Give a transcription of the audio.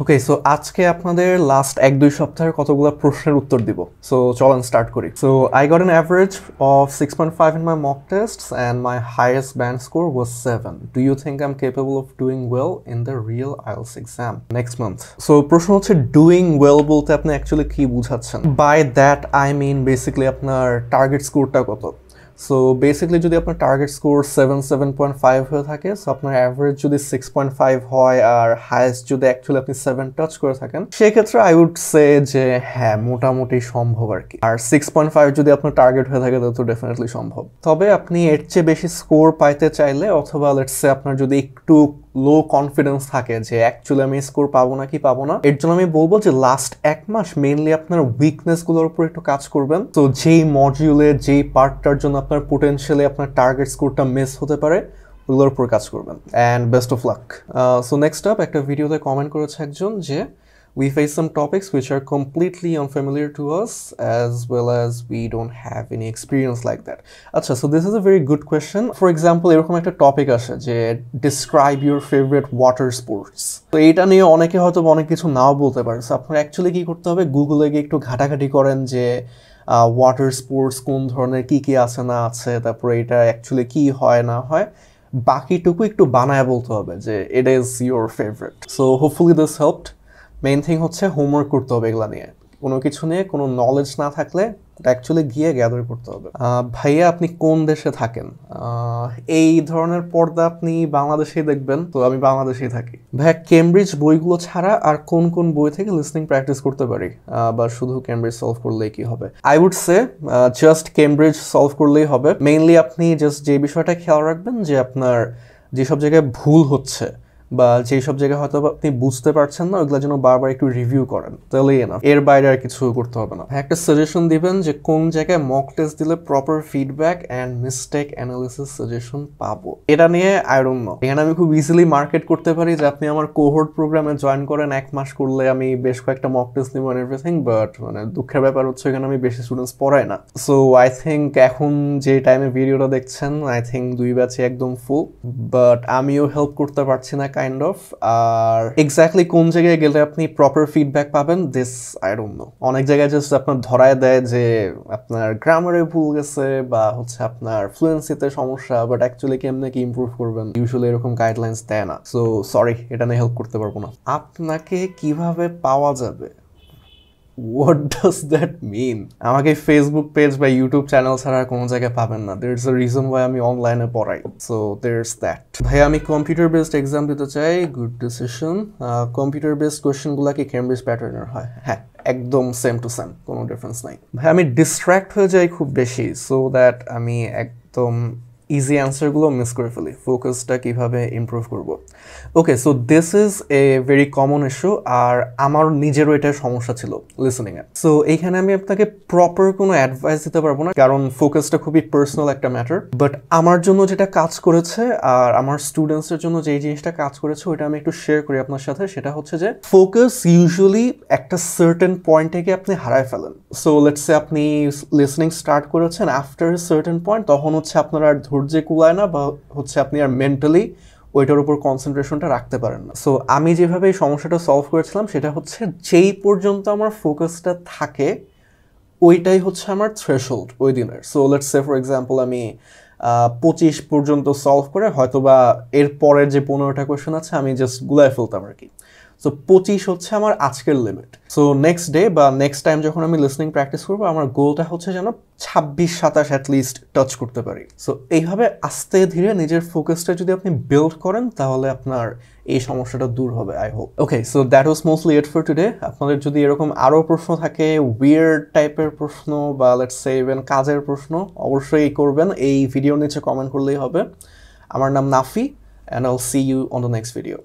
ওকে, so আজকে আপনাদের last 1-2 সপ্তাহের কতগুলো প্রশ্নের উত্তর দিব। সো চলেন স্টার্ট করি। So I got an average of 6.5 in my mock tests and my highest band score was 7. Do you think I'm capable of doing well in the real IELTS exam next month? So প্রশ্ন হচ্ছে doing well বলতে আপনি actually কি বুঝাচ্ছেন? By that I mean basically আপনার target স্কোরটা কত। So basically যদি আপনার target score 7.5 হয়ে থাকে, সো আপনার অ্যাভারেজ যদি 6.5 হয় আর হায়েস্ট যদি অ্যাকচুয়ালি আপনি 7 টাচ করে থাকেন, সেক্ষেত্রে আই উড সে যে হ্যাঁ মোটামুটি সম্ভব আর কি। আর 6.5 যদি আপনার টার্গেট হয়ে থাকে তাহলে তো ডেফিনেটলি সম্ভব। তবে আপনি এর চেয়ে বেশি স্কোর পাইতে চাইলে, অথবা লেটস সে আপনার যদি একটু লো কনফিডেন্স থাকে যে অ্যাকচুয়ালি আমি স্কোর পাবো না কি পাবো না, এর জন্য আমি বলবো যে লাস্ট 1 মাস মেইনলি আপনার উইকনেসগুলোর উপর একটু কাজ করবেন। তো যেই মডিউলে যেই পার্টটার জন্য আপনার পোটেনশিয়ালি আপনার টার্গেট স্কোরটা মিস হতে পারে ওগুলোর উপর কাজ করবেন। And best of luck. So next up একটা ভিডিওতে কমেন্ট করেছে একজন যে we face some topics which are completely unfamiliar to us, as well as we don't have any experience like that. Acha, so this is a very good question. For example, এরকম একটা topic আসে যে describe your favorite water sports. তো এটা নিয়ে অনেকে হয়তো অনেক কিছু নাও বলতে পারে। সো আপনার অ্যাকচুয়ালি কি করতে হবে, গুগলে গিয়ে একটু ঘাটাঘাটি করেন যে ওয়াটার স্পোর্টস কোন ধরনের কি আছে না আছে, তারপরে এটা অ্যাকচুয়ালি কি হয় না হয়, বাকিটুকু একটু বানায় বলতে হবে যে it is your favorite. So hopefully this helped. Main thing হচ্ছে হোমওয়ার্ক করতে হবে এগুলা নিয়ে। কোনো কিছু নিয়ে কোনো নলেজ না থাকলে অ্যাকচুয়ালি গিয়ে গ্যাদার করতে হবে। ভাইয়া আপনি কোন দেশে থাকেন? এই ধরনের পর্দা আপনি বাংলাদেশেই দেখবেন, তো আমি বাংলাদেশেই থাকি। ভাইয়া কেমব্রিজ বইগুলো ছাড়া আর কোন কোন বই থেকে লিসনিং প্র্যাকটিস করতে পারি, বা শুধু কেমব্রিজ সলভ করলেই কি হবে? I would say just Cambridge solve করলেই হবে। মেইনলি আপনি জাস্ট যে বিষয়টা খেয়াল রাখবেন যে আপনার যেসব জায়গায় ভুল হচ্ছে বা যেই সব জায়গায় হয়তো আপনি বুঝতে পারছেন না, ওগুলো যেন বারবার একটু রিভিউ করেন, তাহলেই না, এর বাইরে আর কিছু করতে হবে না। একটা সাজেশন দিবেন যে কোন জায়গায় মক টেস্ট দিলে proper feedback and mistake analysis suggestion পাবো, এটা নিয়ে আই ডোন্ট নো। এখানে আমি খুব ইজিলি মার্কেট করতে পারি যে আপনি আমার কোহোর্ট প্রোগ্রামে জয়েন করেন, 1 মাস করলে আমি বেশ কয়েকটা মক টেস্ট নিব এন্ড এভরিথিং, বাট মানে দুঃখের ব্যাপার হচ্ছে এখানে আমি বেশি স্টুডেন্টস পড়াই না। সো আই থিঙ্ক এখন যে টাইমে ভিডিওটা দেখছেন, আই থিঙ্ক 2 ব্যাচে একদম ফুল, বাট আমিও হেল্প করতে পারছি না কাইন্ড অফ। আর এক্স্যাক্টলি কোন জায়গায় গেলে আপনি প্রপার ফিডব্যাক পাবেন, দিস আই ডোন্ট নো। অনেক জায়গায় জাস্ট আপনার ধরায় দেয় যে আপনার গ্রামারে ভুল গেছে বা হচ্ছে আপনার ফ্লুয়েন্সিতে সমস্যা, বাট অ্যাকচুয়ালি কেমনে কি ইমপ্রুভ করবেন ইউজুয়ালি এরকম গাইডলাইন্স দেয় না। সো সরি, এটা নিয়ে হেল্প করতে পারবো না। আপনাকে কিভাবে পাওয়া যাবে? What does that mean? আমাকে ফেসবুক পেজ বা ইউটিউব চ্যানেল ছাড়া কোনো জায়গায় পাবেন না। There's a reason why আমি অনলাইনে পড়াই। So there's that. ভাই আমি কম্পিউটার বেসড এক্সাম দিতে চাই। Good decision. কম্পিউটার বেসড কোয়েশ্চেনগুলো কি কেমব্রিজ প্যাটার্নের হয়? হ্যাঁ, একদম সেম টু সেম, কোনো ডিফারেন্স নাই। ভাই আমি ডিস্ট্র্যাক্ট হয়ে যাই খুব বেশি, সো দ্যাট আমি একদম ইজি অ্যান্সারগুলো মিস করে ফেলি। ফোকাসটা কীভাবে ইমপ্রুভ করবো? Okay, so this is a very common issue, আর আমার নিজেরও এটার সমস্যা ছিল লিসনিংয়ে। সো এইখানে আমি আপনাকে প্রপার কোনো অ্যাডভাইস দিতে পারবো না, কারণ ফোকাসটা খুবই পার্সোনাল একটা ম্যাটার। বাট আমার জন্য যেটা কাজ করেছে আর আমার স্টুডেন্টসের জন্য যেই জিনিসটা কাজ করেছে ওইটা আমি একটু শেয়ার করি আপনার সাথে। সেটা হচ্ছে যে ফোকাস ইউজুয়ালি একটা সার্টেন পয়েন্টে গিয়ে আপনি হারায় ফেলেন। সো লেটস সে আপনি লিসনিং স্টার্ট করেছেন, আফটার সার্টেন পয়েন্ট তখন হচ্ছে আপনার আর ধৈর্য কুলায় না, বা হচ্ছে আপনি আর মেন্টালি ওইটার উপর কনসেন্ট্রেশনটা রাখতে পারেন না। সো আমি যেভাবে এই সমস্যাটা সলভ করেছিলাম সেটা হচ্ছে যেই পর্যন্ত আমার ফোকাসটা থাকে ওইটাই হচ্ছে আমার থ্রেশহোল্ড ওই দিনের। So let's say for example আমি 25 পর্যন্ত সলভ করে হয়তোবা এর পরের যে 15টা কোয়েশ্চেন আছে আমি জাস্ট গুলায় ফেলতাম আর কি। সো 25 হচ্ছে আমার আজকের লিমিট। সো নেক্সট ডে বা নেক্সট টাইম যখন আমি লিসনিং প্র্যাকটিস করবো, আমার গোলটা হচ্ছে যেন 26-27 অ্যাটলিস্ট টাচ করতে পারি। সো এইভাবে আস্তে ধীরে নিজের ফোকাসটা যদি আপনি বিল্ড করেন তাহলে আপনার এই সমস্যাটা দূর হবে, I hope. Okay, so that was mostly it for today. আপনাদের যদি এরকম আরও প্রশ্ন থাকে, উইয়ার্ড টাইপের প্রশ্ন বা লেটস সে ইভেন কাজের প্রশ্ন, অবশ্যই করবেন। এই ভিডিওর নিচে কমেন্ট করলেই হবে। আমার নাম Nafi, and I'll see you on the next video.